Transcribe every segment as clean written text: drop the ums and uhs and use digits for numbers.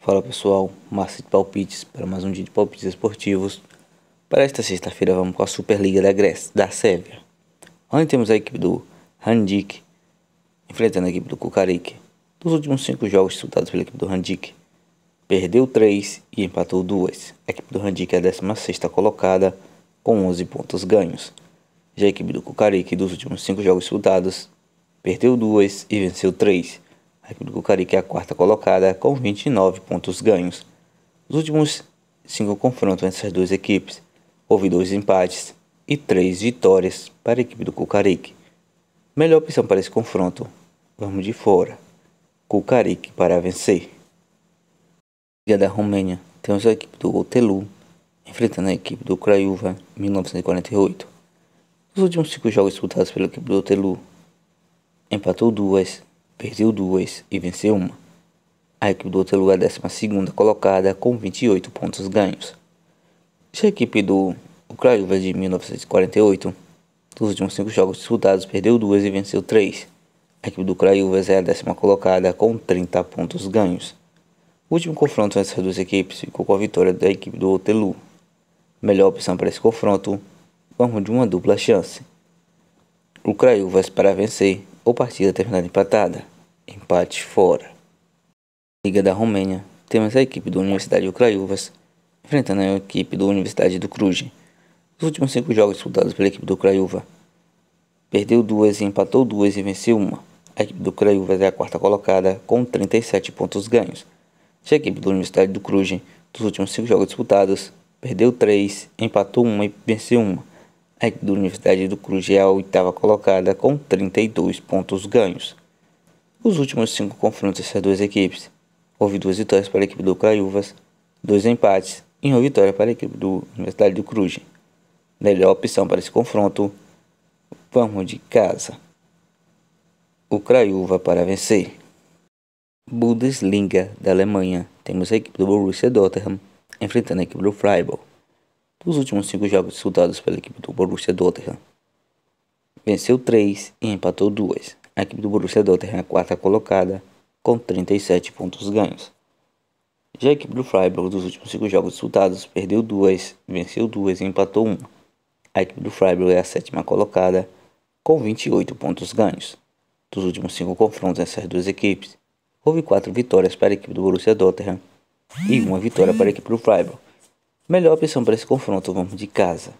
Fala pessoal, Márcio de Palpites para mais um dia de palpites esportivos. Para esta sexta-feira vamos com a Superliga da Grécia, da Sérvia, onde temos a equipe do Handik enfrentando a equipe do Kukarik. Dos últimos 5 jogos disputados pela equipe do Handik, perdeu 3 e empatou 2. A equipe do Handik é a 16ª colocada com 11 pontos ganhos. Já a equipe do Kukarik, dos últimos 5 jogos disputados, perdeu 2 e venceu 3. A equipe do Kukarik é a 4ª colocada com 29 pontos ganhos. Nos últimos 5 confrontos entre essas duas equipes, houve 2 empates e 3 vitórias para a equipe do Kukarik. Melhor opção para esse confronto, vamos de fora. Kukarik para vencer. Liga da Romênia, temos a equipe do Otelu enfrentando a equipe do Craiova 1948. Nos últimos 5 jogos disputados pela equipe do Otelu, empatou 2, perdeu 2 e venceu 1. A equipe do Otelu é a 12ª colocada com 28 pontos ganhos. Já a equipe do Craiova de 1948, dos últimos 5 jogos disputados, perdeu 2 e venceu 3. A equipe do Craiova é a 10ª colocada com 30 pontos ganhos. O último confronto entre essas duas equipes ficou com a vitória da equipe do Otelu. Melhor opção para esse confronto, vamos de uma dupla chance. O Craiova para vencer ou partida terminada empatada, empate fora. Liga da Romênia, temos a equipe da Universidade do Craiovas enfrentando a equipe da Universidade do Cluj. Nos últimos 5 jogos disputados pela equipe do Craiova, perdeu 2 e empatou 2 e venceu 1. A equipe do Craiovas é a 4ª colocada com 37 pontos ganhos. Já a equipe da Universidade do Cluj, dos últimos 5 jogos disputados, perdeu 3, empatou 1 e venceu 1. A equipe da Universidade do Cluj é a 8ª colocada com 32 pontos ganhos. Os últimos 5 confrontos dessas duas equipes, houve 2 vitórias para a equipe do Craiovas, 2 empates e 1 vitória para a equipe da Universidade do Cluj. Melhor opção para esse confronto, vamos de casa. O Craiova para vencer. Bundesliga da Alemanha, temos a equipe do Borussia Dortmund enfrentando a equipe do Freiburg. Dos últimos 5 jogos disputados pela equipe do Borussia Dortmund, venceu 3 e empatou 2. A equipe do Borussia Dortmund é a 4ª colocada com 37 pontos ganhos. Já a equipe do Freiburg, dos últimos 5 jogos disputados, perdeu 2, venceu 2 e empatou 1. A equipe do Freiburg é a 7ª colocada com 28 pontos ganhos. Dos últimos 5 confrontos entre essas duas equipes, houve 4 vitórias para a equipe do Borussia Dortmund e 1 vitória para a equipe do Freiburg. Melhor opção para esse confronto, vamos de casa.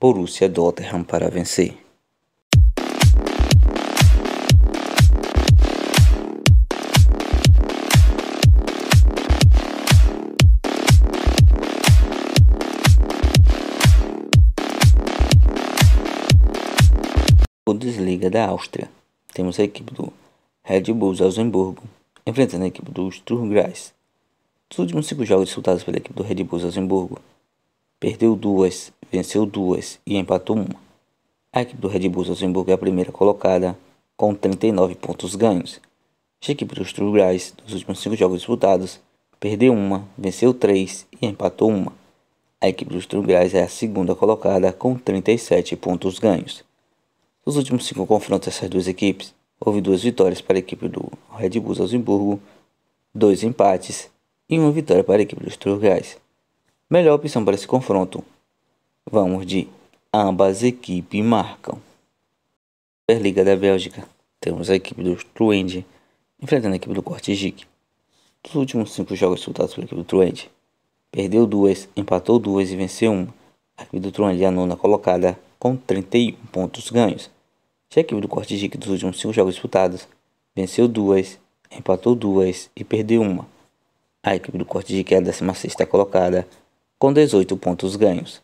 Borussia Dortmund para vencer. Bundesliga da Áustria, temos a equipe do Red Bull Salzburgo enfrentando a equipe do Sturm Graz. Dos últimos 5 jogos disputados pela equipe do Red Bull Salzburgo, perdeu 2, venceu 2 e empatou 1. A equipe do Red Bull Salzburgo é a 1ª colocada com 39 pontos ganhos. Já a equipe do Sturm Graz, dos últimos 5 jogos disputados, perdeu 1, venceu 3 e empatou 1. A equipe do Sturm Graz é a 2ª colocada com 37 pontos ganhos. Nos últimos 5 confrontos dessas duas equipes, houve 2 vitórias para a equipe do Red Bull Salzburgo, 2 empates e 1 vitória para a equipe do Sturm Graz. Melhor opção para esse confronto, vamos de ambas equipes marcam. Superliga da Bélgica, temos a equipe do Twente enfrentando a equipe do Kortrijk. Dos últimos 5 jogos disputados pela equipe do Twente, perdeu 2, empatou 2 e venceu 1. A equipe do Twente é a 9ª colocada com 31 pontos ganhos. Já a equipe do Kortrijk, dos últimos 5 jogos disputados, venceu 2, empatou 2 e perdeu 1. A equipe do Kortrijk é a 16ª colocada com 18 pontos ganhos.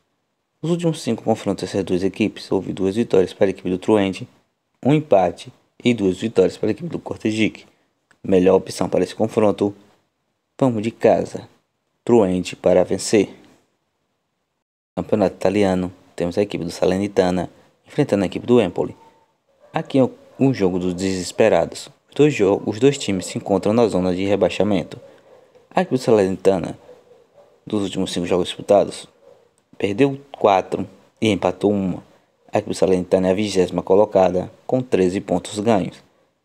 Nos últimos 5 confrontos dessas duas equipes, houve 2 vitórias para a equipe do Twente, 1 empate e 2 vitórias para a equipe do Kortrijk. Melhor opção para esse confronto, vamos de casa. Twente para vencer. Campeonato italiano, temos a equipe do Salernitana enfrentando a equipe do Empoli. Aqui é um jogo dos desesperados. Os dois times se encontram na zona de rebaixamento. A equipe do Salernitana, dos últimos 5 jogos disputados, perdeu 4 e empatou 1. A equipe do Salernitana é a 20ª colocada com 13 pontos ganhos.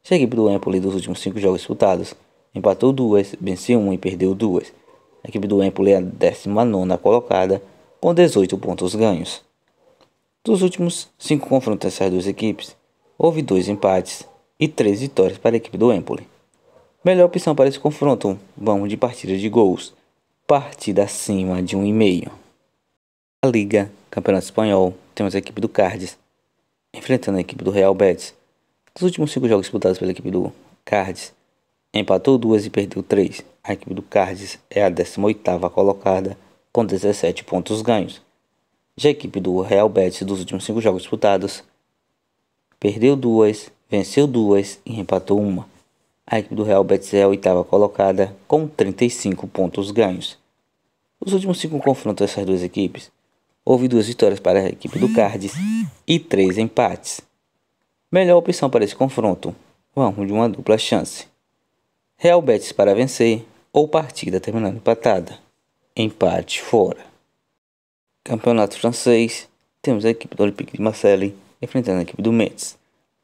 Já a equipe do Empoli, dos últimos 5 jogos disputados, empatou 2, venceu 1 e perdeu 2. A equipe do Empoli é a 19ª colocada, com 18 pontos ganhos. Dos últimos 5 confrontos dessas duas equipes, houve 2 empates e 3 vitórias para a equipe do Empoli. Melhor opção para esse confronto, vamos de partida de gols. Partida acima de 1,5. Na Liga, Campeonato Espanhol, temos a equipe do Cádiz enfrentando a equipe do Real Betis. Dos últimos 5 jogos disputados pela equipe do Cádiz, empatou 2 e perdeu 3. A equipe do Cádiz é a 18ª colocada, com 17 pontos ganhos. Já a equipe do Real Betis, dos últimos 5 jogos disputados, perdeu 2, venceu 2 e empatou 1. A equipe do Real Betis é a 8ª colocada, com 35 pontos ganhos. Nos últimos 5 confrontos dessas duas equipes, houve 2 vitórias para a equipe do Cádiz e 3 empates. Melhor opção para esse confronto, vamos de uma dupla chance. Real Betis para vencer ou partida terminando empatada. Empate fora. Campeonato francês, temos a equipe do Olympique de Marseille enfrentando a equipe do Metz.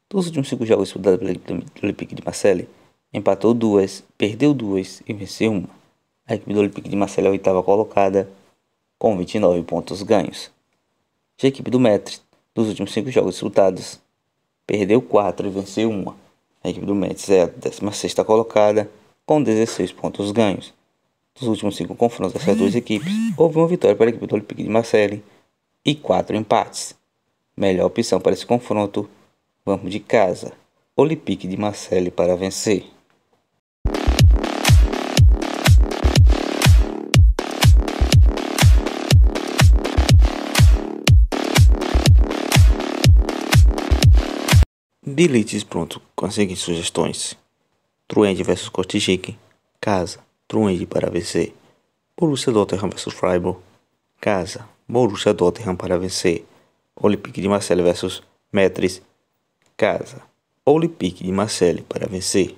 Dos últimos 5 jogos disputados pela equipe do Olympique de Marseille, empatou 2, perdeu 2 e venceu 1. A equipe do Olympique de Marseille é a 8ª colocada, com 29 pontos ganhos. Já a equipe do Metz, dos últimos 5 jogos disputados, perdeu 4 e venceu 1. A equipe do Metz é a 16ª colocada, com 16 pontos ganhos. Dos últimos 5 confrontos dessas duas equipes, houve uma vitória para a equipe do Olympique de Marseille e 4 empates. Melhor opção para esse confronto, vamos de casa. Olympique de Marseille para vencer. Bilhetes pronto com as seguintes sugestões: Truende vs Kostic, casa, Truende para vencer. Borussia Dortmund vs Freiburg, casa, Borussia Dortmund para vencer. Olympique de Marseille vs Metz, casa, Olympique de Marseille para vencer.